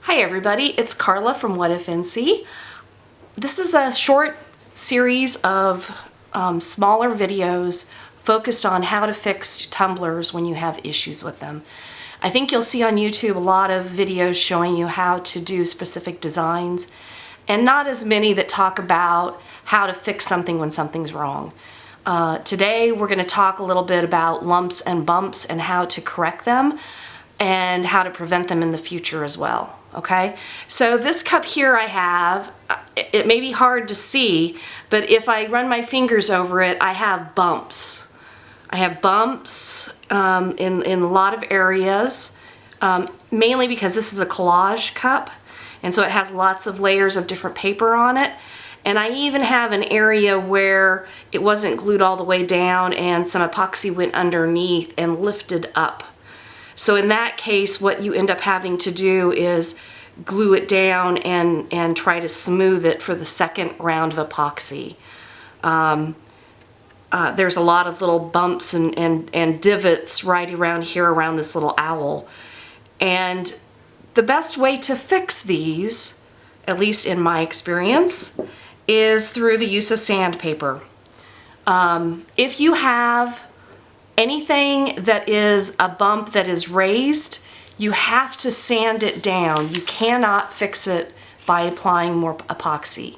Hi everybody, it's Carla from WhatifNC. This is a short series of smaller videos focused on how to fix tumblers when you have issues with them. I think you'll see on YouTube a lot of videos showing you how to do specific designs and not as many that talk about how to fix something when something's wrong. Today we're going to talk a little bit about lumps and bumps and how to correct them and how to prevent them in the future as well. Okay, so this cup here I have, it may be hard to see, but if I run my fingers over it, I have bumps. I have bumps in a lot of areas, mainly because this is a collage cup, and so it has lots of layers of different paper on it. And I even have an area where it wasn't glued all the way down and some epoxy went underneath and lifted up. So in that case, what you end up having to do is glue it down and try to smooth it for the second round of epoxy. There's a lot of little bumps and divots right around here around this little owl. And the best way to fix these, at least in my experience, is through the use of sandpaper. If you have anything that is a bump that is raised, you have to sand it down. You cannot fix it by applying more epoxy.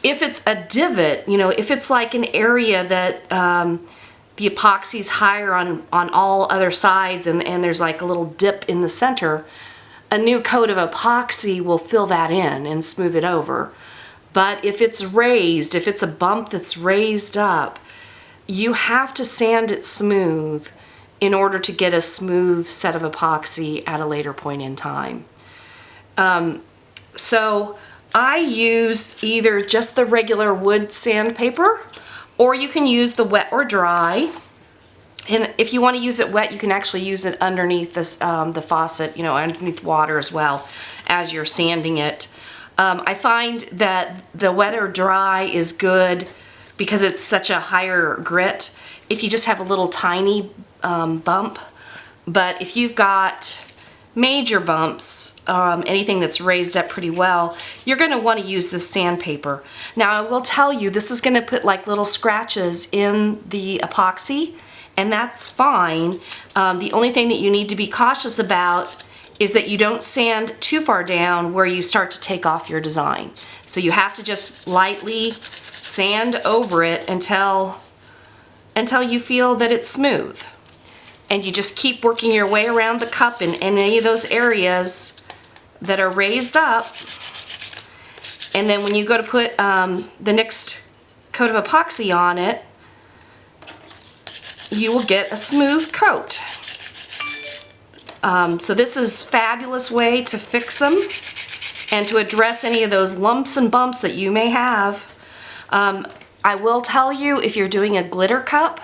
If it's a divot, you know, if it's like an area that the epoxy is higher on all other sides and there's like a little dip in the center, a new coat of epoxy will fill that in and smooth it over. But if it's raised, if it's a bump that's raised up, you have to sand it smooth in order to get a smooth set of epoxy at a later point in time. So I use either just the regular wood sandpaper, or you can use the wet or dry. And if you want to use it wet, you can actually use it underneath this, the faucet, you know, underneath water as well as you're sanding it. I find that the wet or dry is good because it's such a higher grit if you just have a little tiny bump. But if you've got major bumps, anything that's raised up pretty well, you're going to want to use this sandpaper. Now I will tell you, this is going to put like little scratches in the epoxy, and that's fine. The only thing that you need to be cautious about is that you don't sand too far down where you start to take off your design. So you have to just lightly sand over it until you feel that it's smooth. And you just keep working your way around the cup in any of those areas that are raised up. And then when you go to put the next coat of epoxy on it, you will get a smooth coat. So this is a fabulous way to fix them and to address any of those lumps and bumps that you may have. I will tell you, if you're doing a glitter cup,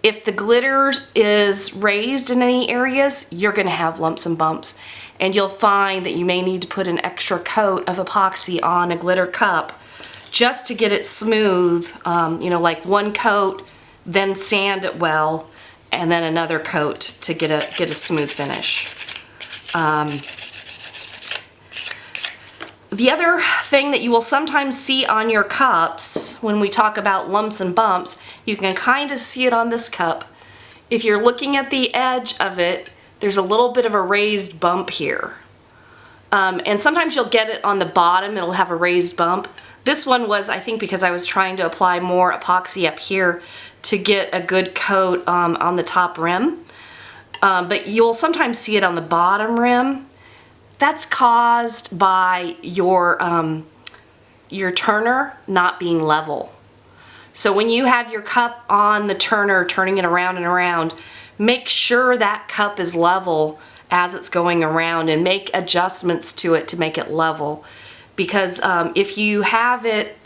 if the glitter is raised in any areas, you're going to have lumps and bumps. And you'll find that you may need to put an extra coat of epoxy on a glitter cup just to get it smooth, you know, like one coat, then sand it well, and then another coat to get a smooth finish. The other thing that you will sometimes see on your cups when we talk about lumps and bumps, you can kind of see it on this cup. If you're looking at the edge of it, there's a little bit of a raised bump here. And sometimes you'll get it on the bottom, it'll have a raised bump. This one was, I think, because I was trying to apply more epoxy up here to get a good coat on the top rim. But you'll sometimes see it on the bottom rim. That's caused by your turner not being level. So when you have your cup on the turner, turning it around and around, make sure that cup is level as it's going around and make adjustments to it to make it level. Because if you have it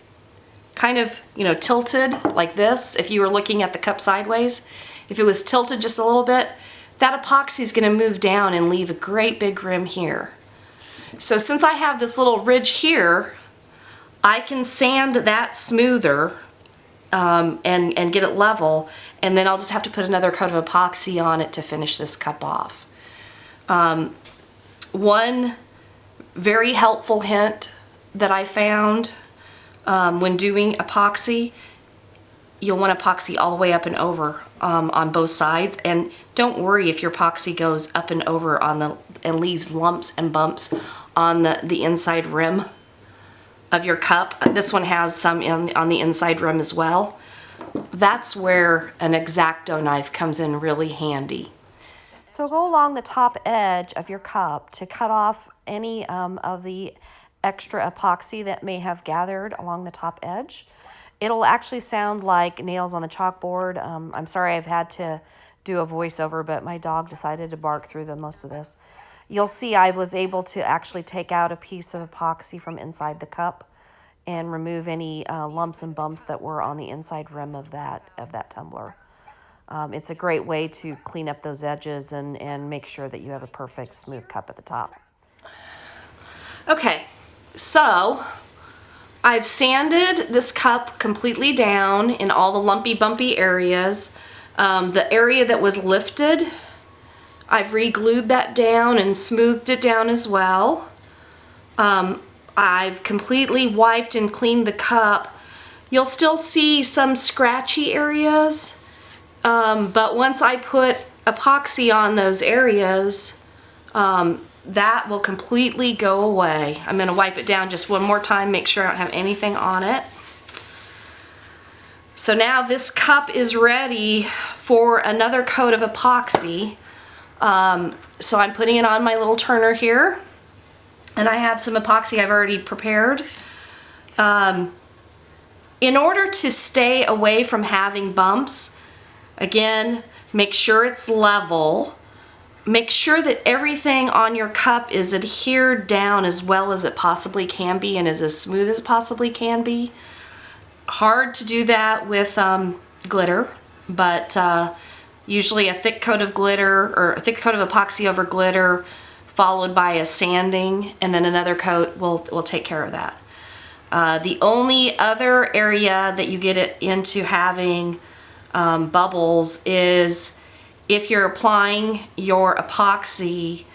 kind of, you know, tilted like this, if you were looking at the cup sideways, if it was tilted just a little bit, that epoxy is going to move down and leave a great big rim here. So since I have this little ridge here, I can sand that smoother and get it level, and then I'll just have to put another coat of epoxy on it to finish this cup off. One Very helpful hint that I found when doing epoxy. You'll want epoxy all the way up and over on both sides, and don't worry if your epoxy goes up and over and leaves lumps and bumps on the inside rim of your cup. This one has some on the inside rim as well. That's where an X-Acto knife comes in really handy. So go along the top edge of your cup to cut off any of the extra epoxy that may have gathered along the top edge. It'll actually sound like nails on the chalkboard. I'm sorry I've had to do a voiceover, but my dog decided to bark through most of this. You'll see I was able to actually take out a piece of epoxy from inside the cup and remove any lumps and bumps that were on the inside rim of that tumbler. It's a great way to clean up those edges and make sure that you have a perfect smooth cup at the top. Okay, so I've sanded this cup completely down in all the lumpy bumpy areas. The area that was lifted, I've re-glued that down and smoothed it down as well. I've completely wiped and cleaned the cup. You'll still see some scratchy areas, but once I put epoxy on those areas, that will completely go away. I'm going to wipe it down just one more time, make sure I don't have anything on it. So now this cup is ready for another coat of epoxy. So I'm putting it on my little turner here, and I have some epoxy I've already prepared. In order to stay away from having bumps, again, make sure it's level. Make sure that everything on your cup is adhered down as well as it possibly can be and is as smooth as it possibly can be. Hard to do that with glitter, but usually a thick coat of glitter or a thick coat of epoxy over glitter followed by a sanding and then another coat will take care of that. The only other area that you get it into having bubbles is if you're applying your epoxy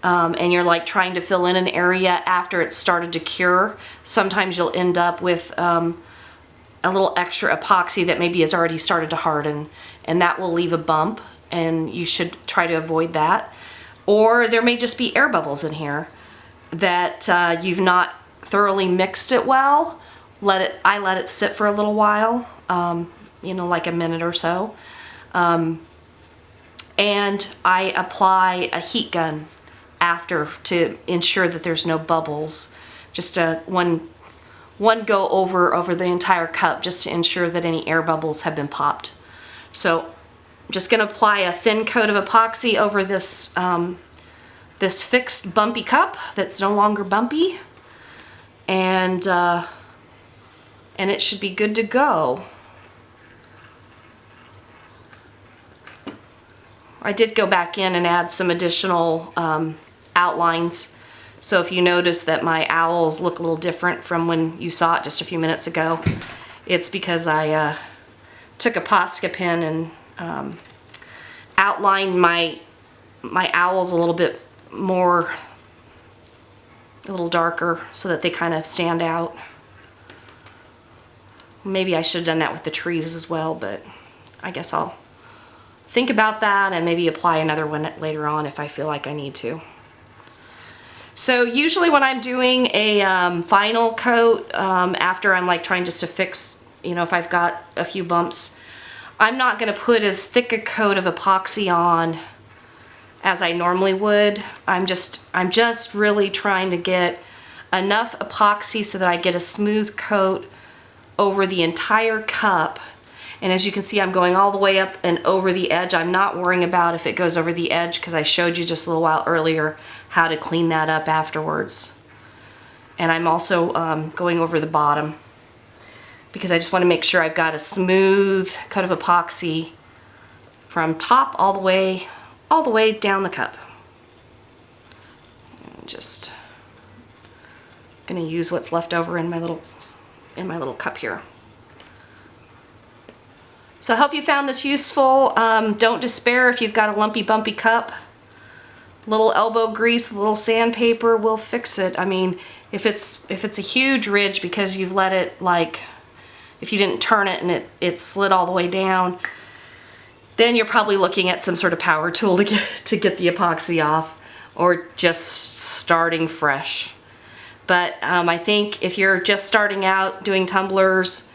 and you're like trying to fill in an area after it's started to cure, sometimes you'll end up with a little extra epoxy that maybe has already started to harden, and that will leave a bump, and you should try to avoid that. Or there may just be air bubbles in here that you've not thoroughly mixed it well. I let it sit for a little while, you know, like a minute or so. And I apply a heat gun after to ensure that there's no bubbles. Just one go over the entire cup just to ensure that any air bubbles have been popped. So I'm just going to apply a thin coat of epoxy over this this fixed bumpy cup that's no longer bumpy, and it should be good to go. I did go back in and add some additional outlines. So if you notice that my owls look a little different from when you saw it just a few minutes ago, it's because I took a Posca pen and outlined my owls a little bit more, a little darker, so that they kind of stand out. Maybe I should have done that with the trees as well, but I guess I'll think about that and maybe apply another one later on if I feel like I need to. So usually when I'm doing a final coat, after I'm like trying just to fix, you know, if I've got a few bumps, I'm not going to put as thick a coat of epoxy on as I normally would. I'm just really trying to get enough epoxy so that I get a smooth coat over the entire cup. And as you can see, I'm going all the way up and over the edge. I'm not worrying about if it goes over the edge because I showed you just a little while earlier how to clean that up afterwards. And I'm also going over the bottom because I just want to make sure I've got a smooth coat of epoxy from top all the way down the cup. And just gonna use what's left over in my little cup here. So I hope you found this useful. Don't despair if you've got a lumpy, bumpy cup. little elbow grease, a little sandpaper will fix it. I mean, if it's a huge ridge because you've let it, like, if you didn't turn it and it slid all the way down, then you're probably looking at some sort of power tool to get the epoxy off, or just starting fresh. But I think if you're just starting out doing tumblers,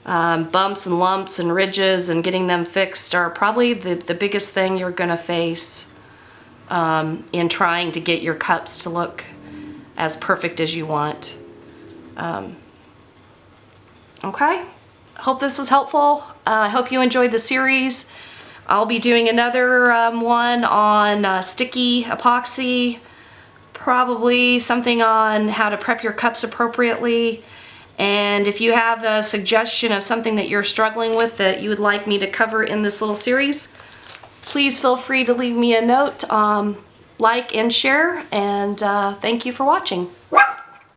bumps and lumps and ridges and getting them fixed are probably the biggest thing you're gonna face in trying to get your cups to look as perfect as you want. Okay, hope this was helpful. I hope you enjoyed the series. I'll be doing another one on sticky epoxy, probably something on how to prep your cups appropriately. And if you have a suggestion of something that you're struggling with that you would like me to cover in this little series, please feel free to leave me a note, like and share, and thank you for watching.